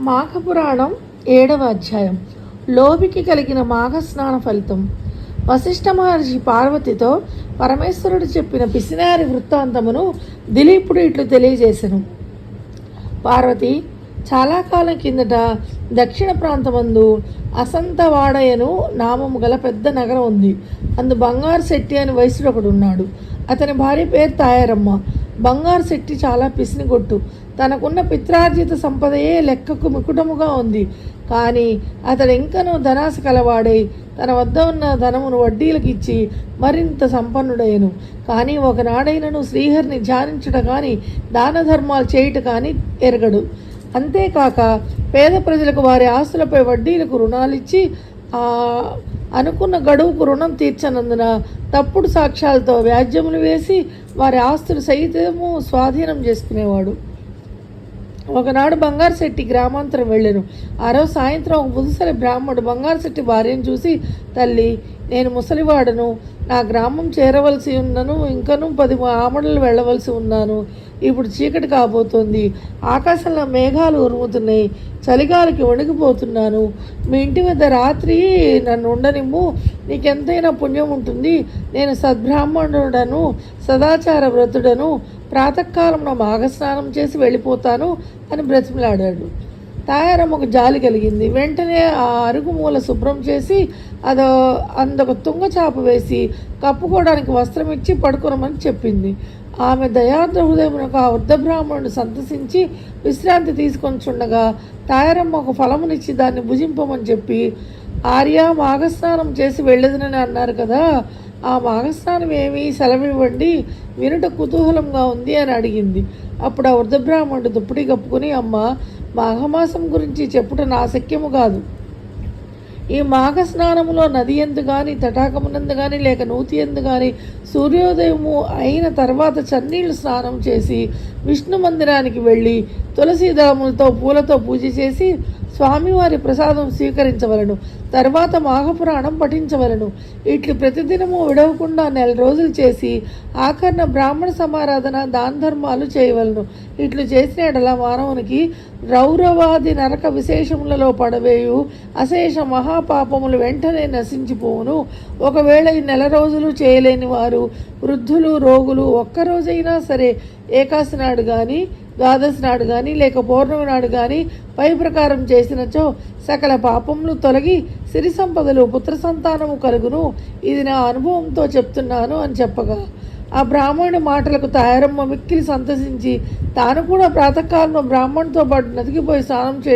మాఘపురాణం 7వ అధ్యాయం. లోభికి కలిగిన మాఘస్నాన ఫలితం. వశిష్ఠ మహర్షి పార్వతితో పరమేశ్వరుడు చెప్పిన పిసినారి వృత్తాంతమును దిలీపుడు ఇట్లు తెలియజేసెను. పార్వతి, చాలా కాలం కిందట దక్షిణ ప్రాంతమందు అసంతవాడయను నామము గల పెద్ద నగరం ఉంది. అందు బంగారు శెట్టి అని వైశ్యుడు ఒకడు ఉన్నాడు. అతని భార్య పేరు తాయారమ్మ. బంగారు శెట్టి చాలా పిసినిగొట్టు. తనకున్న పిత్రార్జిత సంపదయే లెక్కకు మికుటముగా ఉంది. కానీ అతడు ఇంకనూ ధనాశ కలవాడై తన వద్ద ఉన్న ధనమును వడ్డీలకు ఇచ్చి మరింత సంపన్నుడయ్యను. కానీ ఒకనాడైనను శ్రీహరిని ధ్యానించుట కానీ దాన ధర్మాలు చేయుట కానీ ఎరగడు. అంతేకాక పేద ప్రజలకు వారి ఆస్తులపై వడ్డీలకు రుణాలిచ్చి అనుకున్న గడువుకు రుణం తీర్చనందున తప్పుడు సాక్ష్యాలతో వ్యాజ్యములు వేసి వారి ఆస్తులు సైతము స్వాధీనం చేసుకునేవాడు. ఒకనాడు బంగారు శెట్టి గ్రామాంతరం వెళ్ళాను. ఆ రోజు సాయంత్రం ఒక ముదుసలి బ్రాహ్మణుడు బంగారు శెట్టి భార్యను చూసి, తల్లి, నేను ముసలివాడను, నా గ్రామం చేరవలసి ఉన్నను, ఇంకనూ 10 ఆమడలు వెళ్ళవలసి ఉన్నాను. ఇప్పుడు చీకటి కాబోతోంది. ఆకాశంలో మేఘాలు ఉరుముతున్నాయి. చలిగాలికి వణికిపోతున్నాను. మీ ఇంటి వద్ద రాత్రి నన్ను ఉండనిమ్ము, నీకెంతైనా పుణ్యం ఉంటుంది. నేను సద్బ్రాహ్మణుడను, సదాచార వ్రతుడను, ప్రాతకాలంలో మాఘస్నానం చేసి వెళ్ళిపోతాను అని బ్రతిమలాడాడు. తాయారమ్మకు జాలి కలిగింది. వెంటనే ఆ అరుగు మూల శుభ్రం చేసి అందొక తుంగచాప వేసి కప్పుకోవడానికి వస్త్రం ఇచ్చి పడుకోనమని చెప్పింది. ఆమె దయార్ద్ర హృదయమునకు ఆ వృద్ధ బ్రాహ్మణుడు సంతసించి విశ్రాంతి తీసుకొని చుండగా తాయారమ్మ ఒక ఫలమునిచ్చి దాన్ని భుజింపమని చెప్పి, ఆర్య, మాఘస్నానం చేసి వెళ్ళేదనని అన్నారు కదా, ఆ మాఘస్నానం ఏమి సెలవివ్వండి, వినుట కుతూహలంగా ఉంది అని అడిగింది. అప్పుడు ఆ వృద్ధ బ్రాహ్మణుడు దుప్పటి కప్పుకొని, అమ్మ, మాఘమాసం గురించి చెప్పుట నా శక్యము కాదు. ఈ మాఘస్నానములో నది ఎందు కానీ, తటాకమునందు కానీ, లేక నూతి ఎందు కానీ సూర్యోదయము అయిన తర్వాత చన్నీళ్లు స్నానం చేసి విష్ణు మందిరానికి వెళ్ళి తులసీదళములతో పూలతో పూజ చేసి స్వామివారి ప్రసాదం స్వీకరించవలను. తర్వాత మాఘపురాణం పఠించవలను. ఇట్లు ప్రతిదినము విడవకుండా 1 రోజులు చేసి ఆఖరణ బ్రాహ్మణ సమారాధన, దాన ధర్మాలు చేయవలను. ఇట్లు చేసిన ఎడల మానవునికి రౌరవాది నరక విశేషములలో పడవేయు అశేష మహాపాపములు వెంటనే నశించిపోవును. ఒకవేళ ఈ 1 రోజులు చేయలేని వారు, వృద్ధులు, రోగులు ఒక్కరోజైనా సరే ఏకాశి నాడు కానీ, ద్వాదశి నాడు కానీ, లేక పౌర్ణమి నాడు కానీ పై ప్రకారం చేసినచో సకల పాపములు తొలగి సిరి సంపదలు, పుత్ర సంతానము కలుగును. ఇది నా అనుభవంతో చెప్తున్నాను అని చెప్పగా ఆ బ్రాహ్మణుడి మాటలకు తాయారమ్మ మిక్కిలి సంతసించి తాను కూడా ప్రాతకాలంలో బ్రాహ్మణుడితో పాటు నదికి పోయి స్నానం